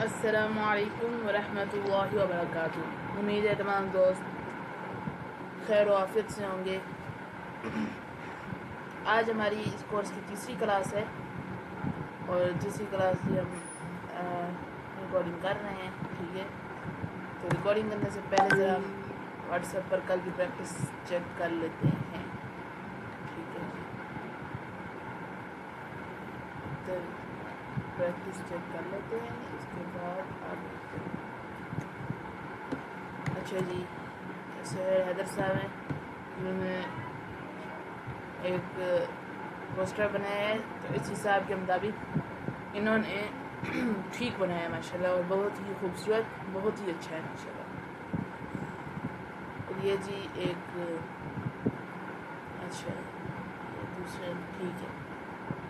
السلام علیکم ورحمۃ اللہ وبرکاتہ۔ امید ہے تمام دوست خیر و عافیت سے ہوں گے۔ آج ہماری اس کورس کی تیسری کلاس ہے اور تیسری کلاس سے ہم ریکارڈنگ کر رہے ہیں، ٹھیک ہے۔ تو ریکارڈنگ کرنے سے پہلے ذرا واٹس ایپ پر کل کی پریکٹس چیک کر لیتے ہیں، ٹھیک ہے جی۔ تو پریکٹس چیک کر لیتے ہیں، اس کے بعد آگے اچھا جی، سہیل حیدر صاحب ہیں، انہوں نے ایک پوسٹر بنایا ہے، تو اس حساب کے مطابق انہوں نے ٹھیک بنایا ہے ماشاء اللہ، اور بہت ہی خوبصورت، بہت ہی اچھا ہے ماشاء اللہ۔ اور یہ جی ایک اچھا یہ دوسرا ٹھیک ہے،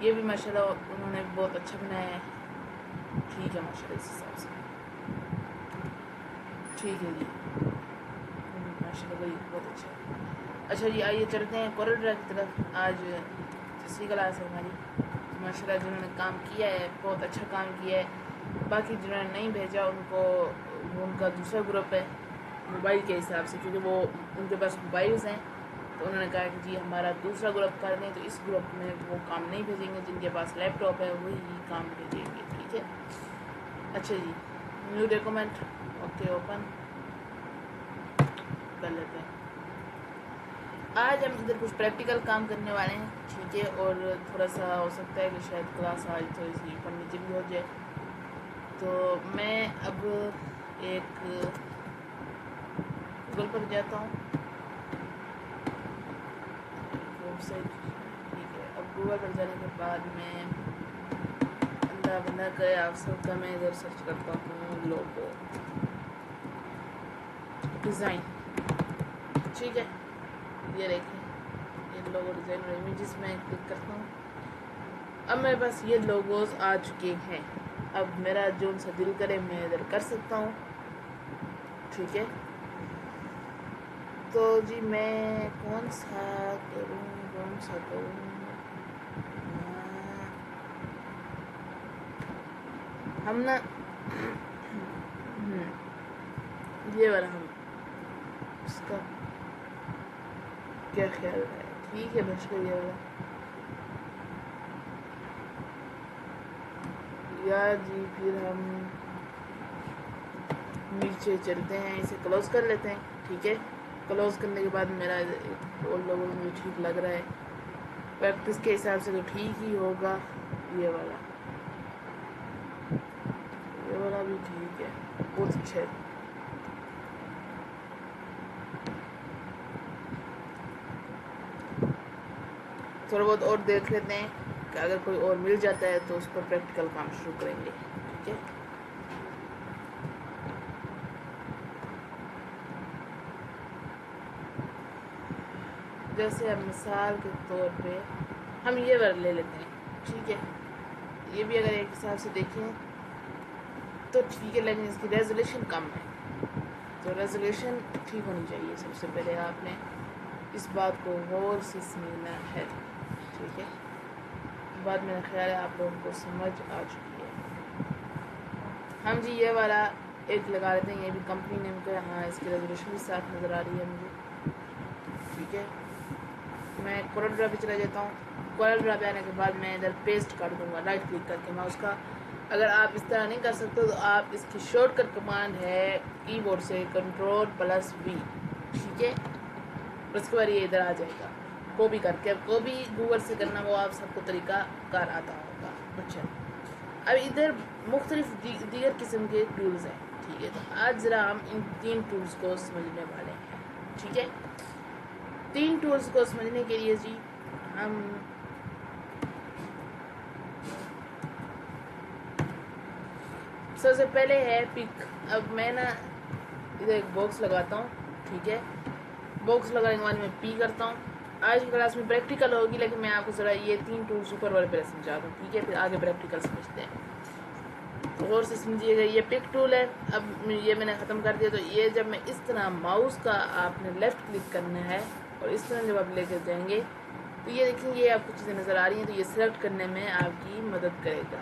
یہ بھی ماشاء اللہ انہوں نے بہت اچھا بنایا ہے، ٹھیک ہے ماشاء اللہ، اس حساب سے ٹھیک ہے جی، ماشاء اللہ بھائی بہت اچھا ہے۔ اچھا جی، آئیے چلتے ہیں کورل ڈرا کی طرف۔ آج تیسری کلاس ہے ہماری، ماشاء اللہ جنہوں نے کام کیا ہے بہت اچھا کام کیا ہے، باقی جنہوں نے نہیں بھیجا ان کو ان کا دوسرا گروپ ہے موبائل کے حساب سے، کیونکہ وہ ان کے پاس موبائلز ہیں، تو انہوں نے کہا کہ جی ہمارا دوسرا گروپ کر دیں، تو اس گروپ میں وہ کام نہیں بھیجیں گے، جن کے پاس لیپ ٹاپ ہے وہی کام بھیجیں گے، ٹھیک ہے۔ اچھا جی، نیو ڈاکومنٹ، اوکے، اوپن کر لیتے ہیں۔ آج ہم ادھر کچھ پریکٹیکل کام کرنے والے ہیں، ٹھیک ہے، اور تھوڑا سا ہو سکتا ہے کہ شاید کلاس آج تھوڑی سی اوپر نیچے بھی ہو جائے، تو میں اب ایک گوگل پر جاتا ہوں، ویب سائٹ، ٹھیک ہے۔ اب گوگل پر جانے کے بعد میں اللہ بندہ کرے آپ سب کا، میں ادھر سرچ کرتا ہوں لوگو ڈیزائن، ٹھیک ہے، یہ دیکھیں یہ لوگو ڈیزائن اور امیجز میں کلک کرتا ہوں۔ اب میرے پاس یہ لوگوز آ چکے ہیں، اب میرا جو ان سے دل کرے میں ادھر کر سکتا ہوں، ٹھیک ہے۔ تو جی میں کون سا کروں ہم نا یہ والا، ہم اس کا کیا خیال ہے، ٹھیک ہے بشکر یہ والا، یا جی پھر ہم نیچے چلتے ہیں، اسے کلوز کر لیتے ہیں، ٹھیک ہے۔ کلوز کرنے کے بعد میرا ایک اور لوگوں مجھے ٹھیک لگ رہا ہے، پریکٹس کے حساب سے تو ٹھیک ہی ہوگا، یہ والا بھی ٹھیک ہے، بہت اچھا ہے۔ تھوڑا بہت اور دیکھ لیتے ہیں کہ اگر کوئی اور مل جاتا ہے تو اس پر پریکٹیکل کام شروع کریں گے، ٹھیک ہے۔ جیسے اب مثال کے طور پہ ہم یہ ورڈ لے لیتے ہیں، ٹھیک ہے، یہ بھی اگر ایک حساب سے دیکھیں تو ٹھیک ہے، لیکن اس کی ریزولیشن کم ہے، تو ریزولیشن ٹھیک ہونی چاہیے۔ سب سے پہلے آپ نے اس بات کو غور سے سمجھنا ہے، ٹھیک ہے۔ بات میرا خیال ہے آپ لوگوں کو سمجھ آ چکی ہے۔ ہم جی یہ والا ایک لگا لیتے ہیں، یہ بھی کمپنی نیم کا، ہاں اس کی ریزولیشن بھی ساتھ نظر آ رہی ہے مجھے، ٹھیک ہے۔ میں کورل ڈرا پہ چلا جاتا ہوں، کورل ڈرا پہ آنے کے بعد میں ادھر پیسٹ کر دوں گا رائٹ کلک کر کے ماؤس کا۔ اگر آپ اس طرح نہیں کر سکتے تو آپ اس کی شارٹ کٹ کمانڈ ہے کی بورڈ سے Ctrl+V، ٹھیک ہے، اس کے بعد یہ ادھر آ جائے گا کاپی کر کے۔ اب کاپی گوگل سے کرنا وہ آپ سب کو طریقہ کار آتا ہوگا۔ اچھا، اب ادھر مختلف دیگر قسم کے ٹولز ہیں، ٹھیک ہے، تو آج ذرا ہم ان 3 ٹولز کو سمجھنے والے ہیں، ٹھیک ہے۔ 3 ٹولز کو سمجھنے کے لیے جی ہم سب سے پہلے ہے پک۔ اب میں نا ادھر ایک باکس لگاتا ہوں، ٹھیک ہے، باکس لگانے کے بعد میں پی کرتا ہوں۔ آج کی کلاس میں پریکٹیکل ہوگی، لیکن میں آپ کو ذرا یہ 3 ٹولز اوپر والے پہلے سمجھا دوں، ٹھیک ہے، پھر آگے پریکٹیکل سمجھتے ہیں۔ غور سے سمجھیے گا، یہ پک ٹول ہے، اب یہ میں نے ختم کر دیا، تو یہ جب میں اس طرح ماؤس کا آپ نے لیفٹ کلک کرنا ہے اور اس طرح جب آپ لے کر جائیں گے تو یہ دیکھیں یہ آپ کو چیزیں نظر آ رہی ہیں، تو یہ سلیکٹ کرنے میں آپ کی مدد کرے گا،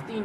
3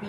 P,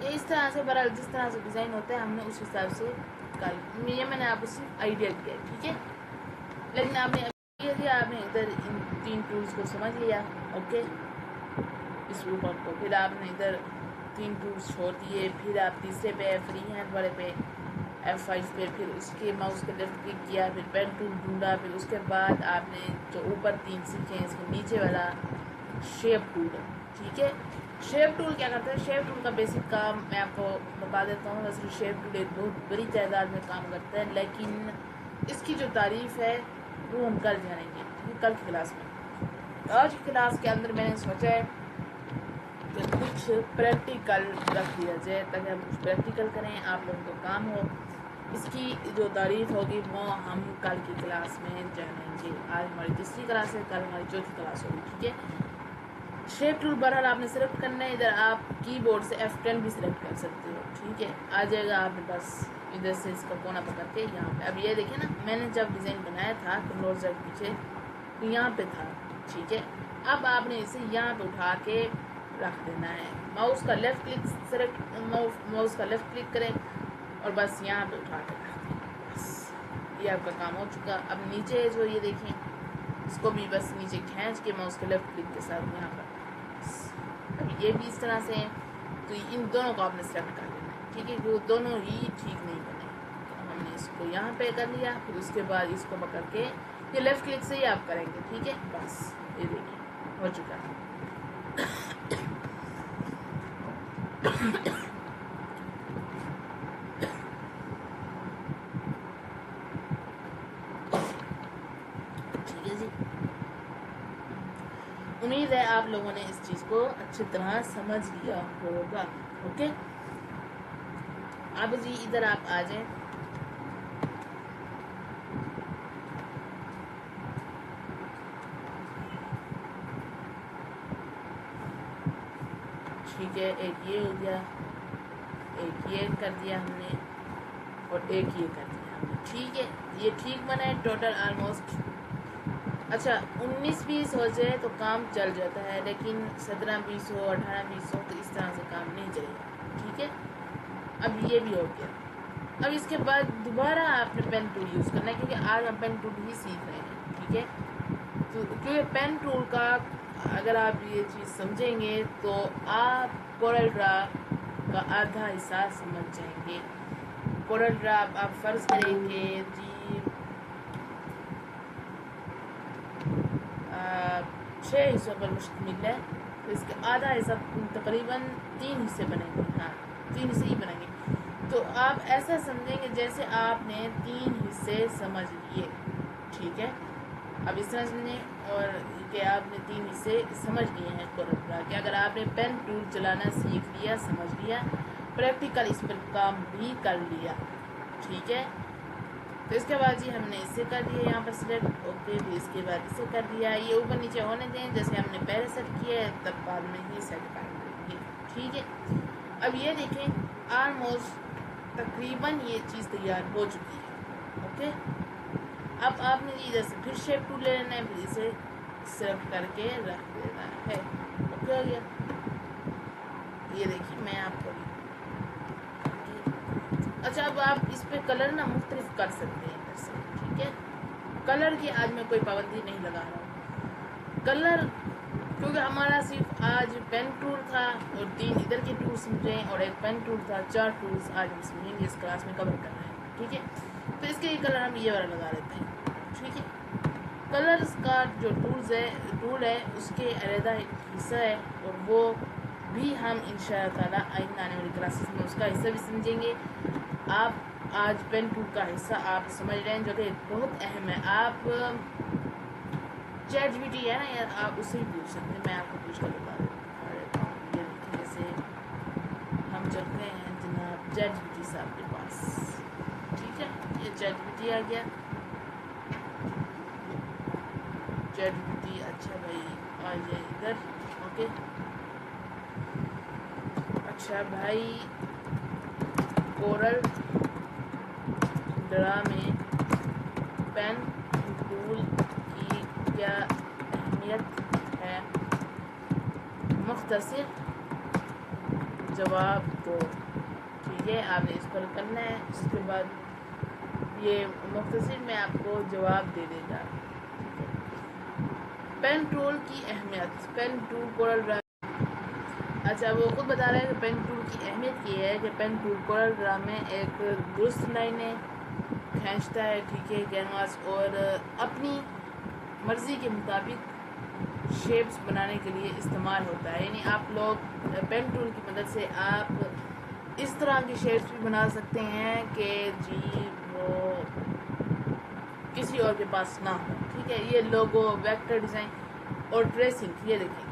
یہ اس طرح سے بہرحال جس طرح سے ڈیزائن ہوتا ہے ہم نے اس حساب سے یہ میں نے آپ کو صرف آئیڈیا دیا، ٹھیک ہے. لیکن آپ نے ابھی دیا، آپ نے ادھر ان 3 ٹولس کو سمجھ لیا، اوکے. اس اوپر کو پھر آپ نے ادھر 3 ٹولس چھوڑ دیے، پھر آپ تیسرے پہ فری ہینڈ والے پہ F5 پہ، پھر اس کے ماؤس کے لیفٹ کلک کیا، پھر پین ٹول ڈھونڈا، پھر اس کے بعد آپ نے جو اوپر 3 سیکھے اس کے نیچے والا شیپ ٹول ہے، ٹھیک ہے. شیپ ٹول کیا کرتا ہے؟ شیپ ٹول کا بیسک کام میں آپ کو بتا دیتا ہوں. ویسے شیپ ٹول ایک بہت بڑی تعداد میں کام کرتا ہے، لیکن اس کی جو تعریف ہے وہ ہم کل جانیں گے کل کی کلاس میں. آج کی کلاس کے اندر میں نے سوچا ہے کہ کچھ پریکٹیکل رکھ دیا جائے تاکہ ہم کچھ پریکٹیکل کریں، آپ لوگوں کو کام ہو. اس کی جو تعریف ہوگی وہ ہم کل کی کلاس میں جانیں گے. آج ہماری تیسری کلاس ہے، کل ہماری چوتھی کلاس ہوگی، ٹھیک ہے. شیپ ٹول بہرحال آپ نے سلیکٹ کرنا ہے. ادھر آپ کی بورڈ سے F10 بھی سلیکٹ کر سکتے ہو، ٹھیک ہے. آ جائے گا آپ کے پاس ادھر سے اس کا کونا پکڑ کے یہاں پہ. اب یہ دیکھیں نا، میں نے جب ڈیزائن بنایا تھا کنٹرول Z پیچھے تو یہاں پہ تھا، ٹھیک ہے. اب آپ نے اسے یہاں پہ اٹھا کے رکھ دینا ہے. ماؤس کا لیفٹ کلک کریں اور بس یہاں پہ اٹھا کے رکھ دیں. بس یہ آپ کا کام ہو چکا. اب نیچے جو یہ دیکھیں اس کو بھی بس نیچے کھینچ کے ماؤس کے لیفٹ کلک کے ساتھ یہاں پر بس. اب یہ بھی اس طرح سے ہیں تو ان دونوں کو آپ نے سلیکٹ کر لینا ہے، ٹھیک ہے. وہ دونوں ہی ٹھیک نہیں بنے تو ہم نے اس کو یہاں پہ کر لیا. پھر اس کے بعد اس کو پکڑ کے یہ لیفٹ کلک سے ہی آپ کریں گے، ٹھیک ہے. بس یہ دیکھیں ہو چکا ہے. ٹھیک ہے جی، امید ہے آپ لوگوں نے اس چیز کو اچھی طرح سمجھ لیا ہوگا، اوکے. اب جی ادھر آپ آ جائیں. ٹھیک ہے، ایک یہ ہو گیا، ایک یہ کر دیا ہم نے، اور ایک یہ کر دیا ہم نے، ٹھیک ہے. یہ ٹھیک بنا ہے ٹوٹل آلموسٹ. اچھا 19-20 ہو جائے تو کام چل جاتا ہے، لیکن 17-20 ہو 18-20 ہو تو اس طرح سے کام نہیں چلے گا، ٹھیک ہے. اب یہ بھی ہو گیا. اب اس کے بعد دوبارہ آپ نے پین ٹول یوز کرنا ہے، کیونکہ آج ہم پین ٹول ہی سیکھ رہے ہیں، ٹھیک ہے. تو کیونکہ پین ٹول کا اگر آپ یہ چیز سمجھیں گے تو آپ کورل ڈرا کا آدھا حصہ سمجھ جائیں گے. کورل ڈرا آپ فرض کریں کہ جی 6 حصوں پر مشتمل ہے، تو اس کے آدھا حصہ تقریباً 3 حصے بنیں گے. ہاں 3 حصے ہی بنیں گے. تو آپ ایسا سمجھیں گے جیسے آپ نے 3 حصے سمجھ لیے، ٹھیک ہے. اب اس طرح سمجھیں اور کہ آپ نے 3 حصے سمجھ لیے ہیں کورل ڈرا کے. اگر آپ نے پین ٹول چلانا سیکھ لیا، سمجھ لیا، پریکٹیکل اس پر کام بھی کر لیا، ٹھیک ہے. تو اس کے بعد جی ہم نے اسے کر دیا یہاں پر سلیکٹ، اوکے. پھر اس کے بعد اسے کر دیا. یہ اوپر نیچے ہونے دیں جیسے ہم نے پہلے سیٹ کیا ہے، تب بعد میں ہی سیٹ کر دیں گے، ٹھیک ہے. اب یہ دیکھیں آلموسٹ تقریباً یہ چیز تیار ہو چکی ہے، اوکے. اب آپ نے ادھر سے پھر شیپ ٹول لے لینا ہے، پھر اسے سیلیکٹ کر کے رکھ دینا ہے، اوکے ہو گیا. یہ دیکھیے میں آپ کو اچھا اب آپ اس پہ کلر نا مختلف کر سکتے ہیں ادھر سے، ٹھیک ہے. کلر کی آج میں کوئی پابندی نہیں لگا رہا ہوں. کلر کیونکہ ہمارا صرف آج پین ٹول تھا اور 3 ادھر کے ٹول سمجھیں اور ایک پین ٹول تھا. 4 ٹولس آج ہم سمجھیں گے، اس کلاس میں کور کرنا ہے، ٹھیک ہے. تو اس کے یہ کلر ہم یہ والا لگا لیتے ہیں، ٹھیک ہے. کلرز کا جو ٹول ہے اس کے علیحدہ ایک حصہ ہے اور وہ بھی ہم انشاءاللہ تعالیٰ آئندہ آنے والی کلاسز میں اس کا حصہ بھی سمجھیں گے. آپ آج پین ٹول کا حصہ آپ سمجھ رہے ہیں جو کہ بہت اہم ہے. آپ چیٹ جی پی ٹی ہے نا یار، آپ اس سے ہی پوچھ سکتے ہیں. میں آپ کو پوچھ کر بتا دیتا ہوں. یہ دیکھیں جیسے ہم چلتے ہیں جناب چیٹ جی پی ٹی صاحب کے پاس، ٹھیک ہے. یہ چیٹ جی پی ٹی آ گیا. چیٹ جی پی ٹی اچھا بھائی آ جائے ادھر، اوکے. اچھا بھائی کورل ڈرا میں پین ٹول کی کیا اہمیت ہے؟ مختصر جواب دو، ٹھیک ہے. آپ نے اس پر کرنا ہے. اس کے بعد یہ مختصر میں آپ کو جواب دے دے گا. پین ٹول کی اہمیت. پین ٹول کورل ڈرا. اچھا وہ خود بتا رہا ہے کہ پین ٹول کی اہمیت یہ ہے کہ پین ٹول کورل ڈرا میں ایک درست لائنیں کھینچتا ہے، ٹھیک ہے، کینواس، اور اپنی مرضی کے مطابق شیپس بنانے کے لیے استعمال ہوتا ہے. یعنی آپ لوگ پین ٹول کی مدد سے آپ اس طرح کی شیپس بھی بنا سکتے ہیں کہ جی وہ کسی اور کے پاس نہ ہو، ٹھیک ہے. یہ لوگو، ویکٹر ڈیزائن اور ٹریسنگ، یہ دیکھیں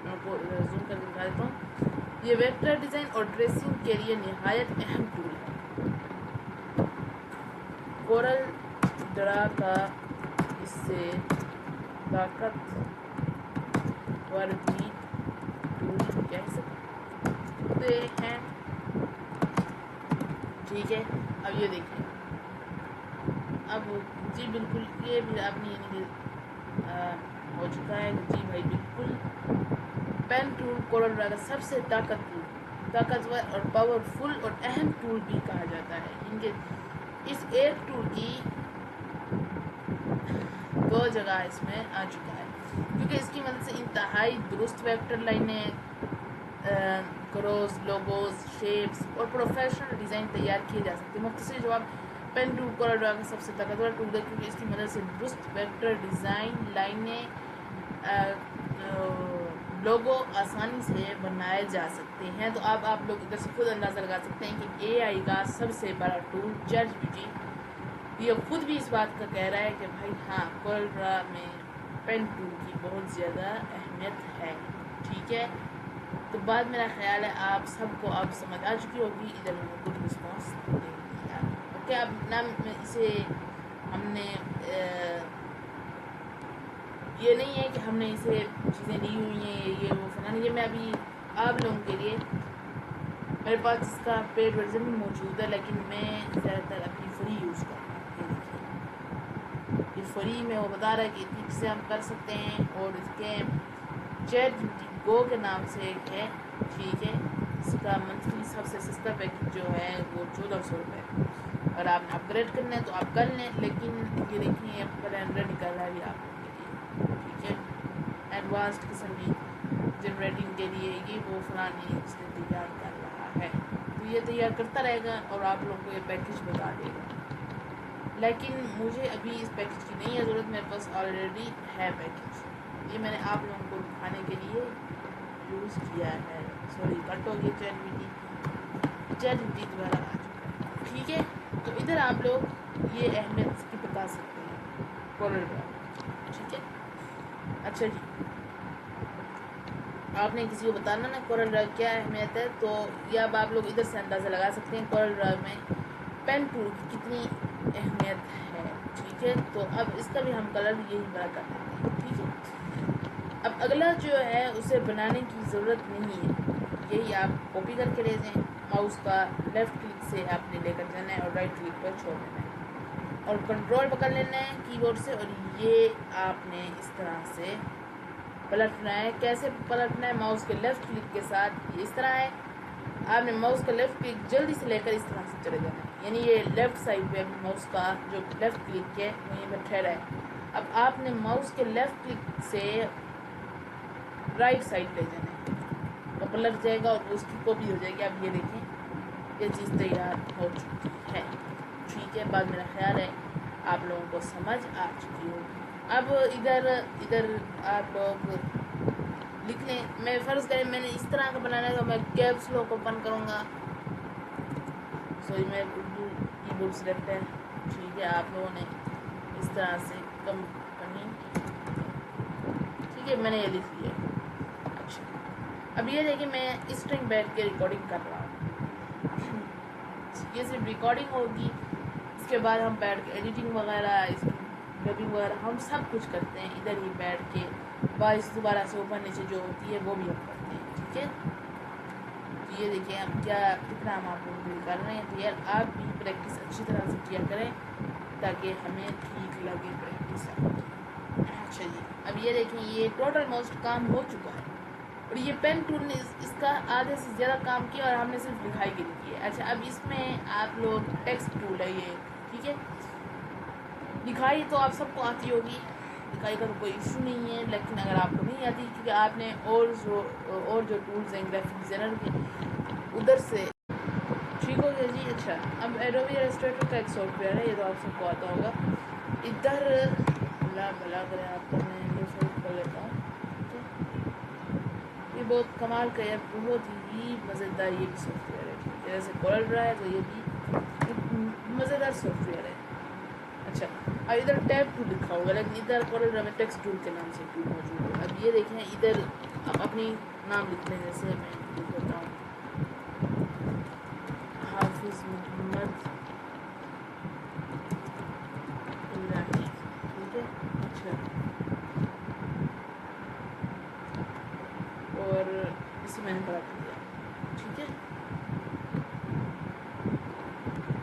میں آپ کو زوم کر کے دکھا دیتا ہوں. یہ ویکٹر ڈیزائن اور ٹریسنگ کے لیے نہایت اہم ٹول ہے. کورل ڈرا کا اس سے طاقتور بھی ٹول کہہ سکتے ہیں، ٹھیک ہے. اب یہ دیکھیں، اب جی بالکل یہ بھی آپ نے یعنی ہو چکا ہے. جی بھائی بالکل پین ٹول کورل ڈرا کا سب سے طاقتور اور پاورفل اور اہم ٹول بھی کہا جاتا ہے. ان کے اس ایک ٹول کی دو جگہ اس میں آ چکا ہے کیونکہ اس کی مدد سے انتہائی درست ویکٹر لائنیں، کروز، لوگوز، شیپس اور پروفیشنل ڈیزائن تیار کیے جا سکتے ہیں. مختصر جواب پین ٹول کورل ڈرا کا سب سے طاقتور ٹول ہے کیونکہ اس کی مدد سے درست ویکٹر ڈیزائن، لائنیں، لوگو آسانی سے بنائے جا سکتے ہیں. تو اب آپ لوگ ادھر سے خود اندازہ لگا سکتے ہیں کہ اے آئی کا سب سے بڑا tool chat G P T یہ خود بھی اس بات کا کہہ رہا ہے کہ بھائی ہاں کورل ڈرا میں پین ٹول کی بہت زیادہ اہمیت ہے، ٹھیک ہے. تو بعد میرا خیال ہے آپ سب کو اب سمجھ آ چکی ہوگی. ادھر میں نے کچھ رسپانس دے دیا. اوکے، اب نہ اسے ہم نے یہ نہیں ہے کہ ہم نے اسے چیزیں لی ہوئی ہیں یہ وہ فلاں، یہ میں ابھی آپ لوگوں کے لیے میرے پاس اس کا پیڈ ورژن بھی موجود ہے لیکن میں زیادہ تر ابھی فری یوز کرتا ہوں. یہ فری میں وہ بتا رہا ہے کہ اتنی چیزیں ہم کر سکتے ہیں. اور اس کے چیٹ جی پی ٹی گو کے نام سے ایک ہے، ٹھیک ہے. اس کا منتھلی سب سے سستا پیکج جو ہے وہ 1400 روپے. اگر آپ نے اپ گریڈ کرنا ہے تو آپ کر لیں، لیکن یہ دیکھیں ایپل نکال رہا ہے ابھی آپ کے لیے، ٹھیک ہے. ایڈوانسڈ قسم کی جنریٹنگ کے لیے یہ وہ فلانی اس نے تیار کر رہا ہے. تو یہ تیار کرتا رہے گا اور آپ لوگوں کو یہ پیکج بتا دے گا. لیکن مجھے ابھی اس پیکج کی نہیں ہے ضرورت، میرے پاس آلریڈی ہے پیکج. یہ میں نے آپ لوگوں کو دکھانے کے لیے یوز کیا ہے. سوری کٹ ہو گیا چیٹ جی پی ٹی دوبارہ آ چکا ہے، ٹھیک ہے. تو ادھر آپ لوگ یہ اہمیت اس کی بتا سکتے ہیں کورل ڈرا، ٹھیک ہے. اچھا جی، آپ نے کسی کو بتانا نا کورل ڈرا کیا اہمیت ہے، تو یہ اب آپ لوگ ادھر سے اندازہ لگا سکتے ہیں کورل ڈرا میں پین ٹول کی کتنی اہمیت ہے، ٹھیک ہے. تو اب اس کا بھی ہم کلر یہی بڑا کر دیتے ہیں، ٹھیک ہے. اب اگلا جو ہے اسے بنانے کی ضرورت نہیں ہے، یہی آپ کاپی کر کے لے جائیں. ماؤس کا لیفٹ کلک سے آپ نے لے کر جانا ہے اور رائٹ کلک پر چھوڑ دینا ہے اور کنٹرول پکڑ لینا ہے کی بورڈ سے. اور یہ آپ نے اس طرح سے پلٹنا ہے. کیسے پلٹنا ہے؟ ماؤس کے لیفٹ کلک کے ساتھ. یہ اس طرح ہے، آپ نے ماؤس کا لیفٹ کلک جلدی سے لے کر اس طرح سے چلے جانا ہے. یعنی یہ لیفٹ سائڈ پہ ماؤس کا جو لیفٹ کلک ہے وہ یہیں پہ ٹھہرا ہے. اب آپ نے ماؤس کے لیفٹ کلک سے رائٹ سائڈ لے جانا ہے اور پلٹ جائے گا اور اس کی کاپی ہو جائے گی. اب یہ دیکھیں یہ چیز تیار ہو چکی ہے، ٹھیک ہے. بعد میرا خیال ہے آپ لوگوں کو سمجھ آ چکی ہوگی. اب ادھر آپ لوگ لکھ لیں. میں فرض کریں میں نے اس طرح کا بنانا ہے تو میں کیپس لاک اوپن کروں گا. سوری میں اردو کی بورڈ سلیکٹ ہے، ٹھیک ہے. آپ لوگوں نے اس طرح سے کمپنی، ٹھیک ہے، میں نے یہ لکھ لیا. اچھا اب یہ دیکھیں میں اس ٹائم بیٹھ کے ریکارڈنگ کر رہا ہوں. یہ صرف ریکارڈنگ ہوگی، اس کے بعد ہم بیٹھ کے ایڈیٹنگ وغیرہ، اس کی ڈبنگ وغیرہ ہم سب کچھ کرتے ہیں ادھر ہی بیٹھ کے. وائس دوبارہ سے اوپر نیچے جو ہوتی ہے وہ بھی ہم کرتے ہیں، ٹھیک ہے. یہ دیکھیں ہم کتنا ہم آپ لوگوں کو کر رہے ہیں. تو یار آپ بھی پریکٹس اچھی طرح سے کیا کریں تاکہ ہمیں ٹھیک لگے پریکٹس. اچھا جی، اب یہ دیکھیں یہ ٹوٹل موسٹ کام ہو چکا ہے. اور یہ پین ٹول نے اس کا آدھے سے زیادہ کام کیا اور ہم نے صرف لکھائی کے لیے کیا. اچھا اب اس میں آپ لوگ ٹیکسٹ ٹول ہے یہ, ٹھیک ہے. لکھائی تو آپ سب کو آتی ہوگی, لکھائی کا تو کوئی ایشو نہیں ہے, لیکن اگر آپ کو نہیں آتی کیونکہ آپ نے اور جو ٹولز ہیں گرافک ڈیزائنر کے ادھر سے, ٹھیک ہو گیا جی. اچھا اب ایڈوبی ایلسٹریٹر کا ایک سافٹ ویئر ہے, یہ تو آپ سب کو آتا ہوگا. ادھر اللہ بھلا کرے آپ کو, میں یہ سیٹ کر لیتا ہوں. یہ بہت کمال کا ہے, بہت ہی مزیدار یہ بھی سافٹ ویئر ہے. ٹھیک ہے, جیسے کورل ڈرا ہے تو یہ بھی مزیدار سافٹ ویئر ہے. اچھا اب ادھر ٹیب ٹول لکھا ہوگا, لیکن ادھر کورل ڈرا میں ٹیکسٹ ٹول کے نام سے ٹول موجود ہے. اب یہ دیکھیں ادھر آپ اپنی نام لکھ لیں, جیسے میں لکھ لیتا ہوں حافظ محمد الہی, ٹھیک ہے. اچھا اور اسے میں نے بڑا کر دیا, ٹھیک ہے.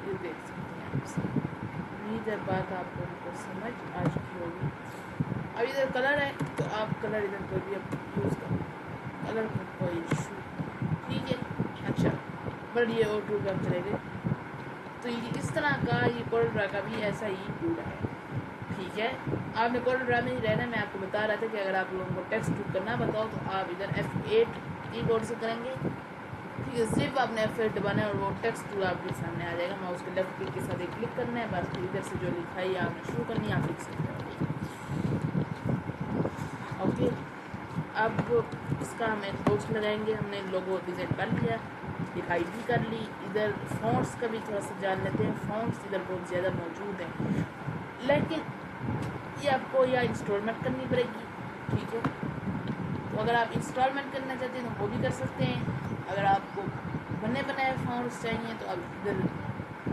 یہ دیکھ سکتے ہیں آپ سے, امید ہے بات آپ لوگوں کو سمجھ آ چکی ہوگی. اب ادھر کلر ہے تو آپ کلر ادھر کوئی بھی یوز کریں, کلر کا کوئی ایشو, ٹھیک ہے. اچھا بٹ یہ اور ٹول آپ چلے گئے تو یہ اس طرح کا, یہ کورل ڈرا کا بھی ایسا ہی ٹول ہے. ٹھیک ہے, آپ نے کورل ڈرا میں ہی رہنا. میں آپ کو بتا رہا تھا کہ اگر آپ لوگوں کو ٹیکسٹ ٹول کرنا بتاؤ تو آپ ادھر F8 کی بورڈ سے کریں گے. ٹھیک ہے, صرف آپ نے F8 دبانا ہے اور وہ ٹیکسٹ ٹول آپ کے سامنے آ جائے گا. ماؤس کے لیفٹ کلک کے ساتھ ایک کلک کرنا ہے, بس ادھر سے جو لکھائی آپ نے شروع کرنی ہے آپ لکھ سکتے ہیں. اوکے, اب اس کا ہم ایک باکس لگائیں گے. ہم نے لوگو ڈیزائن کر لیا, لکھائی بھی کر لی. ادھر فونٹس کا بھی تھوڑا سا جان لیتے ہیں. فونٹس ادھر بہت زیادہ موجود ہیں, لیکن یہ آپ کو یا انسٹالمنٹ کرنی پڑے گی. ٹھیک ہے, تو اگر آپ انسٹالمنٹ کرنا چاہتے ہیں تو وہ بھی کر سکتے ہیں. اگر آپ کو بنے بنائے فونٹس چاہیے تو اب ادھر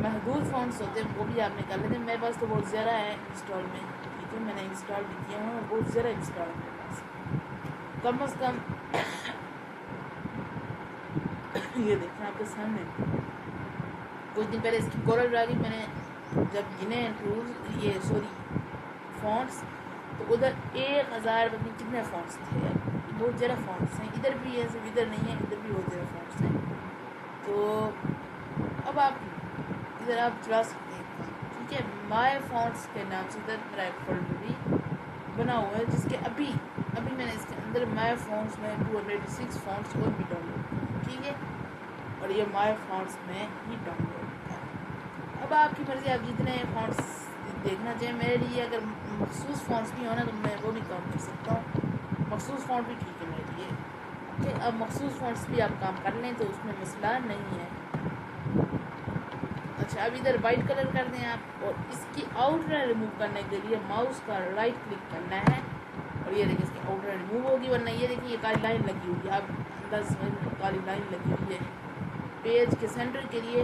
محدود فونٹس ہوتے ہیں, وہ بھی آپ نے کر لیتے ہیں. میرے پاس تو بہت زیادہ ہے انسٹال میں, ٹھیک ہے, میں نے انسٹال بھی کیا ہوں, بہت زیادہ انسٹال ہے میرے پاس. کم از کم یہ دیکھیں آپ کے سامنے, کچھ دن پہلے اس کی کورل ڈرا کی میں نے جب گنے ٹولز یہ سوری فونٹس, تو ادھر 1000 پتہ نہیں کتنے فونٹس تھے. بہت زیادہ فونٹس ہیں. ادھر بھی ہے, صرف ادھر نہیں ہے, ادھر بھی بہت زیادہ فونٹس ہیں. تو اب آپ ادھر آپ چلا سکتے ہیں کام, ٹھیک ہے. مائی فونٹس کے نام سے ادھر میرا ایک فولڈر بھی بنا ہوا ہے, جس کے ابھی میں نے اس کے اندر مائی فونٹس میں 286 فونٹس اور بھی ڈاؤن لوڈ کیے, ٹھیک ہے. اور یہ مائی فونٹس میں ہی ڈاؤن لوڈ ہے. اب آپ کی مرضی, آپ جتنے فونٹس دیکھنا چاہیں. میرے لیے اگر مخصوص فونٹس بھی ہونا تو میں وہ بھی کام کر سکتا ہوں. مخصوص فونٹ بھی ٹھیک ہے میرے لیے. اوکے, اب مخصوص فونٹس بھی آپ کام کر لیں تو اس میں مسئلہ نہیں ہے. اچھا اب ادھر وائٹ کلر کر دیں آپ, اور اس کی آؤٹ لائن ریموو کرنے کے لیے ماؤس کا رائٹ کلک کرنا ہے, اور یہ دیکھیں اس کی آؤٹ لائن ریموو ہوگی. ورنہ یہ دیکھیں یہ کالی لائن لگی ہوئی ہے, اب انداز سمجھ کالی لائن لگی ہوئی ہے. پیج کے سینٹر کے لیے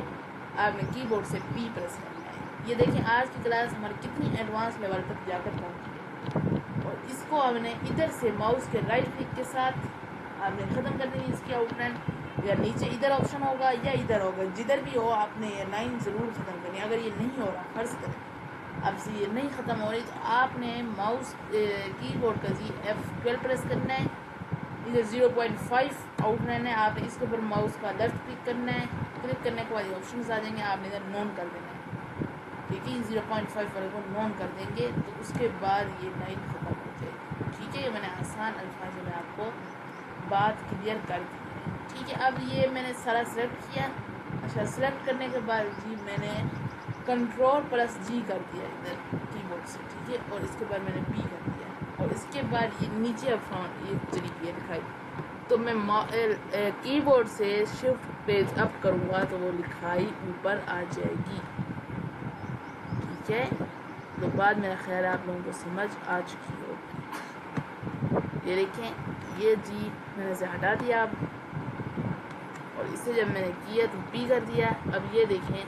آپ نے کی بورڈ سے P پریس کرنا ہے. یہ دیکھیں آج کی کلاس ہماری کتنی ایڈوانس لیول تک جا کر پہنچی ہے. اور اس کو ہم نے ادھر سے ماؤس کے رائٹ کلک کے ساتھ آپ نے ختم کر دینی اس کی آؤٹ لائن. یا نیچے ادھر آپشن ہوگا یا ادھر ہوگا, جدھر بھی ہو آپ نے یہ لائن ضرور ختم کرنی ہے. اگر یہ نہیں ہو رہا, فرض کریں اب سے یہ نہیں ختم ہو رہی, تو آپ نے ماؤس کی بورڈ کا F12 پریس کرنا ہے. ادھر 0.5 آؤٹ لائن ہے, آپ نے اس کے اوپر ماؤس کا لیفٹ کلک کرنا ہے. کلک کرنے کے بعد یہ آپشنز آ جائیں گے, آپ نے ادھر نون کر دینا ہے. ٹھیک ہے, 0.5 والے کو نون کر دیں گے تو اس کے بعد یہ لائن ختم ہو جائے گی. ٹھیک ہے, یہ میں نے آسان الفاظ میں آپ کو بات کلیئر کر دی ہے. ٹھیک ہے, اب یہ میں نے سارا سلیکٹ کیا. اچھا سلیکٹ کرنے کے بعد جی میں نے Ctrl+G کر دیا ادھر کی بورڈ سے, ٹھیک ہے. اور اس کے بعد میں نے P کر دیا, اور اس کے بعد یہ نیچے اب فونٹ یہ چلی گئی لکھائی, تو میں کی بورڈ سے شفٹ پیج اپ کروں گا تو وہ لکھائی اوپر آ جائے گی. ٹھیک ہے, تو بعد میرا خیال آپ لوگوں کو سمجھ آ چکی ہوگی. یہ دیکھیں یہ جی میں نے سے ہٹا دیا اب, اور اسے جب میں نے کیا تو P کر دیا. اب یہ دیکھیں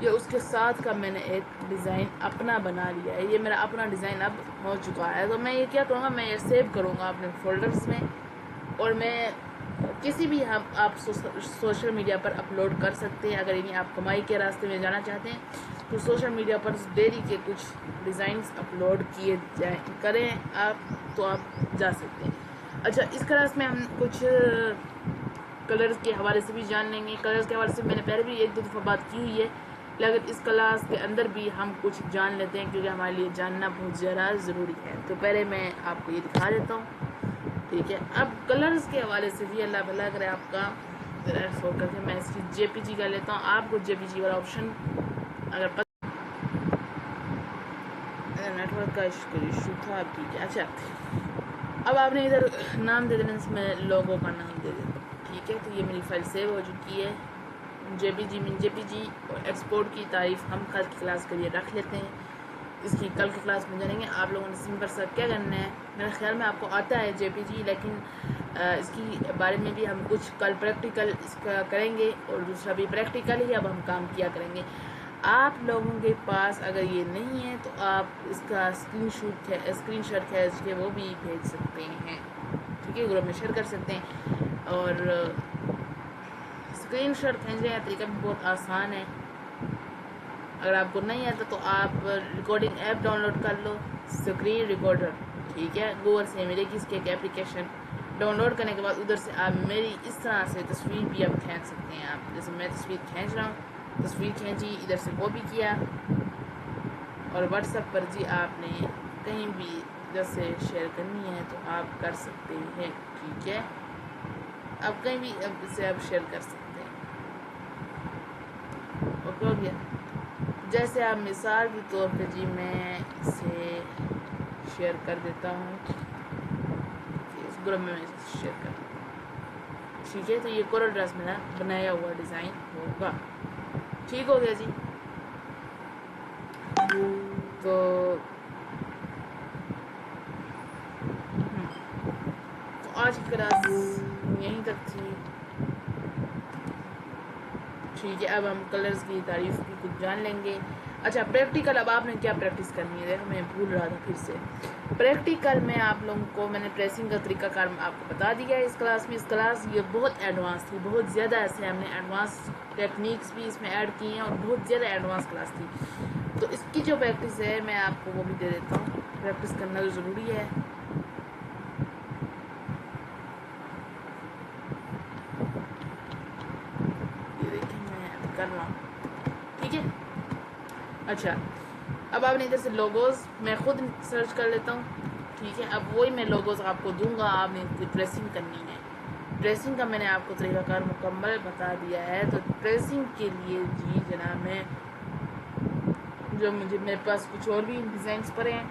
یہ اس کے ساتھ کا میں نے ایک ڈیزائن اپنا بنا لیا ہے. یہ میرا اپنا ڈیزائن اب ہو چکا ہے. تو میں یہ کیا کروں گا, میں یہ سیو کروں گا اپنے فولڈرز میں, اور میں کسی بھی آپ سوشل میڈیا پر اپلوڈ کر سکتے ہیں. اگر یعنی آپ کمائی کے راستے میں جانا چاہتے ہیں تو سوشل میڈیا پر ڈیلی کے کچھ ڈیزائنز اپلوڈ کیے کریں آپ, تو آپ جا سکتے ہیں. اچھا اس کلاس میں ہم کچھ کلرز کے حوالے سے بھی جان لیں گے. کلرز کے حوالے سے میں نے پہلے بھی ایک دو دفعہ بات کی ہوئی ہے، لیکن اس کلاس کے اندر بھی ہم کچھ جان لیتے ہیں کیونکہ ہمارے لیے جاننا بہت زیادہ ضروری ہے. تو پہلے میں آپ کو یہ دکھا دیتا ہوں، ٹھیک ہے. اب کلرز کے حوالے سے بھی اللہ بھلا کرے آپ کا. فور کر کے میں اس کی جے پی جی کر لیتا ہوں. آپ کو جے پی جی والا آپشن اگر نیٹ ورک کا ایشو تھا، ٹھیک ہے. اچھا اب آپ نے ادھر نام دے دینا، اس میں لوگو کا نام دے دیتا ہوں، ٹھیک ہے. تو یہ میری فائل سیو ہو چکی ہے. جے پی جی اور ایکسپورٹ کی تعریف ہم کل کی کلاس کے لیے رکھ لیتے ہیں. اس کی کل کی کلاس میں جانیں گے. آپ لوگوں نے سمپل سا کیا کرنا ہے، میرے خیال میں آپ کو آتا ہے جے پی جی، لیکن اس کی بارے میں بھی ہم کچھ کل پریکٹیکل اس کا کریں گے، اور دوسرا بھی پریکٹیکل ہی اب ہم کام کیا کریں گے. آپ لوگوں کے پاس اگر یہ نہیں ہے تو آپ اس کا اسکرین شاٹ کھینچ کے وہ بھی بھیج سکتے ہیں، ٹھیک ہے. گروپ میں شیئر کر سکتے ہیں. اور اسکرین شاٹ کھینچنے کا طریقہ بھی بہت آسان ہے. اگر آپ کو نہیں آتا تو آپ ریکارڈنگ ایپ ڈاؤن لوڈ کر لو، اسکرین ریکارڈر، ٹھیک ہے. گوگل سے ملے گی اس کی ایک اپلیکیشن. ڈاؤن لوڈ کرنے کے بعد ادھر سے آپ میری اس طرح سے تصویر بھی آپ کھینچ سکتے ہیں. آپ جیسے میں تصویر کھینچ رہا ہوں، تصویر کھینچی، ادھر سے کاپی کیا، اور واٹس ایپ پر جی آپ نے کہیں بھی ادھر سے شیئر کرنی ہے تو آپ کر سکتے ہیں، ٹھیک ہے. آپ کہیں بھی اب اسے آپ شیئر کر سکتے ہیں. اوکے ہو گیا. جیسے آپ مثال کے طور پہ جی میں اسے شیئر کر دیتا ہوں، اس گروپ میں شیئر کر دیتا ہوں، ٹھیک ہے. تو یہ کورل ڈریس میرا بنایا ہوا ڈیزائن ہوگا، ٹھیک ہو گیا جی. تو آج کی کلاس یہیں تک تھی، ٹھیک ہے. اب ہم کلرز کی تعریف بھی کچھ جان لیں گے. اچھا پریکٹیکل، اب آپ نے کیا پریکٹس کرنی ہے، دیکھو میں بھول رہا تھا پھر سے. پریکٹیکل میں آپ لوگوں کو میں نے پریسنگ کا طریقہ کار آپ کو بتا دیا ہے اس کلاس میں. اس کلاس یہ بہت ایڈوانس تھی، بہت زیادہ ایسے ہم نے ایڈوانس ٹیکنیکس بھی اس میں ایڈ کی ہیں، اور بہت زیادہ ایڈوانس کلاس تھی. تو اس کی جو پریکٹس ہے میں آپ کو وہ بھی دے دیتا ہوں. پریکٹس کرنا تو ضروری ہے. یہ دیکھیں میں ابھی کر رہا ہوں، ٹھیک ہے. اچھا اب آپ نے ادھر سے لوگوز میں خود سرچ کر لیتا ہوں، ٹھیک ہے. اب وہی میں لوگوز آپ کو دوں گا، آپ نے اس کی ٹریسنگ کرنی ہے. ٹریسنگ کا میں نے آپ کو طریقہ کار مکمل بتا دیا ہے. تو ٹریسنگ کے لیے جی جناب میں جو میرے پاس کچھ اور بھی ڈیزائنس پڑے ہیں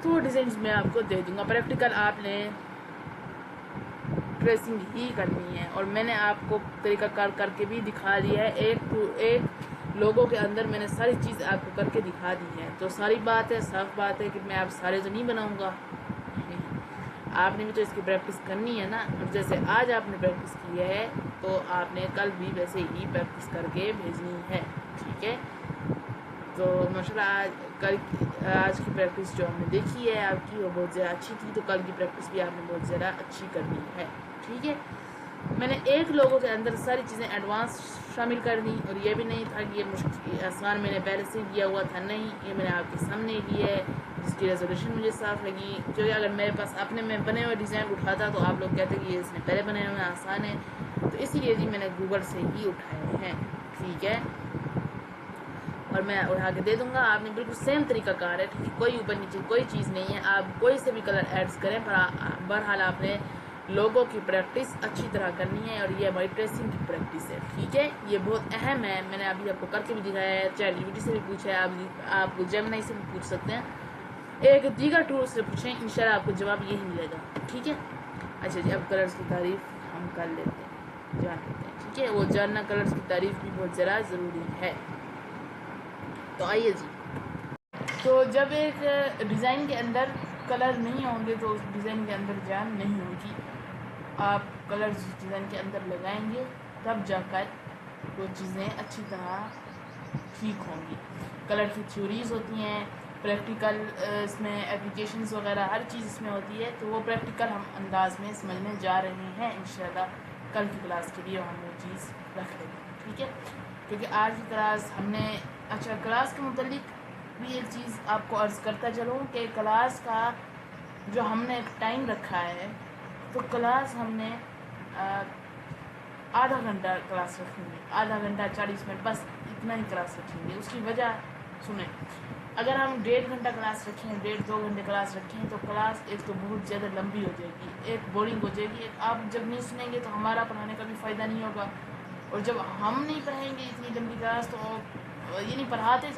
تو وہ ڈیزائنس میں آپ کو دے دوں گا. پریکٹیکل آپ نے ٹریسنگ ہی کرنی ہے، اور میں نے آپ کو طریقہ کار کر کے بھی دکھا دیا ہے. ایک لوگوں کے اندر میں نے ساری چیز آپ کو کر کے دکھا دی ہے. تو ساری بات ہے، صاف بات ہے کہ میں آپ سارے تو نہیں بناؤں گا. آپ نے بھی تو اس کی پریکٹس کرنی ہے نا. اور جیسے آج آپ نے پریکٹس کی ہے تو آپ نے کل بھی ویسے ہی پریکٹس کر کے بھیجنی ہے، ٹھیک ہے. تو ماشاء اللہ آج کی پریکٹس جو ہم نے دیکھی ہے آپ کی وہ بہت زیادہ اچھی تھی. تو کل کی پریکٹس بھی آپ نے بہت زیادہ اچھی کرنی ہے، ٹھیک ہے. میں نے ایک لوگوں کے اندر ساری چیزیں ایڈوانس شامل کر دیں، اور یہ بھی نہیں تھا کہ یہ مشکل آسان میں نے پہلے سے کیا ہوا تھا. نہیں، یہ میں نے آپ کے سامنے کی ہے جس کی ریزولوشن مجھے صاف لگی. کیونکہ اگر میرے پاس اپنے میں بنے ہوئے ڈیزائن اٹھاتا تو آپ لوگ کہتے کہ یہ اس نے پہلے بنے ہوئے آسان ہے. تو اسی لیے جی میں نے گوگل سے ہی اٹھائے ہیں، ٹھیک ہے. اور میں اٹھا کے دے دوں گا. آپ نے بالکل سیم طریقہ کار ہے، ٹھیک ہے. کوئی اوپر نیچے کوئی چیز نہیں ہے. آپ کوئی سے بھی کلر ایڈس کریں، پر بہرحال آپ نے لوگوں کی پریکٹس اچھی طرح کرنی ہے. اور یہ ہماری ٹریسنگ کی پریکٹس ہے، ٹھیک ہے. یہ بہت اہم ہے. میں نے ابھی آپ کو کر کے بھی دکھایا ہے. چیٹ جی پی ٹی سے بھی پوچھا ہے، آپ جیمنائی سے بھی پوچھ سکتے ہیں. ایک دیگر ٹول سے پوچھیں، انشاءاللہ آپ کو جواب یہی ملے گا، ٹھیک ہے. اچھا جی اب کلرز کی تعریف ہم کر لیتے ہیں، جان لیتے ہیں، ٹھیک ہے. وہ جاننا کلرز کی تعریف بھی بہت ذرا ضروری ہے. تو آئیے جی. تو جب ایک ڈیزائن کے اندر کلر نہیں ہوں گے تو اس ڈیزائن کے اندر جان نہیں ہوگی. آپ کلرز ڈیزائن کے اندر لگائیں گے تب جا کر وہ چیزیں اچھی طرح ٹھیک ہوں گی. کلر کی تھیوریز ہوتی ہیں، پریکٹیکل اس میں اپلیکیشنز وغیرہ ہر چیز اس میں ہوتی ہے. تو وہ پریکٹیکل ہم انداز میں سمجھنے جا رہے ہیں انشاءاللہ. کل کی کلاس کے لیے ہم وہ چیز رکھ لیں گے، ٹھیک ہے. کیونکہ آج کی کلاس ہم نے اچھا کلاس کے متعلق بھی ایک چیز آپ کو عرض کرتا چلوں کہ کلاس کا جو ہم نے ایک ٹائم رکھا ہے تو کلاس ہم نے آدھا گھنٹہ کلاس رکھیں گے، آدھا گھنٹہ 40 منٹ، بس اتنا ہی کلاس رکھیں گے۔ اس کی وجہ سنیں، اگر ہم 1.5 گھنٹہ کلاس رکھیں، 1.5-2 گھنٹے کلاس رکھیں تو کلاس ایک تو بہت زیادہ لمبی ہو جائے گی، ایک بورنگ ہو جائے گی، ایک آپ جب نہیں سنیں گے تو ہمارا پڑھانے کا بھی فائدہ نہیں ہوگا، اور جب ہم نہیں پڑھیں گے اتنی لمبی کلاس تو یہ نہیں پڑھاتے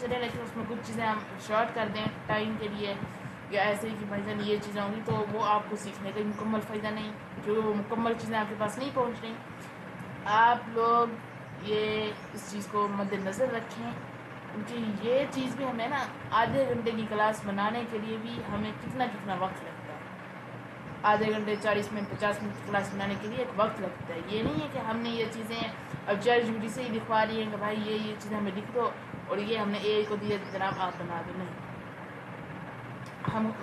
چلیں لیکن اس میں کچھ چیزیں ہم شارٹ کر دیں ٹائم کے لیے، یا ایسے ہی کہ بھائی جان یہ چیزیں ہوں گی تو وہ آپ کو سیکھنے کا مکمل فائدہ نہیں، کیونکہ وہ مکمل چیزیں آپ کے پاس نہیں پہنچ رہی۔ آپ لوگ یہ اس چیز کو مد نظر رکھیں، کیونکہ یہ چیز بھی ہمیں نا آدھے گھنٹے کی کلاس بنانے کے لیے بھی ہمیں کتنا وقت لگتا ہے، آدھے گھنٹے 40 منٹ 50 منٹ کی کلاس بنانے کے لیے ایک وقت لگتا ہے۔ یہ نہیں ہے کہ ہم نے یہ چیزیں اب چیٹ جی پی ٹی سے ہی لکھوا رہی ہیں کہ بھائی یہ چیزیں ہمیں لکھ دو اور یہ ہم نے اے آئی کو دیا جناب آپ بنا دو، نہیں۔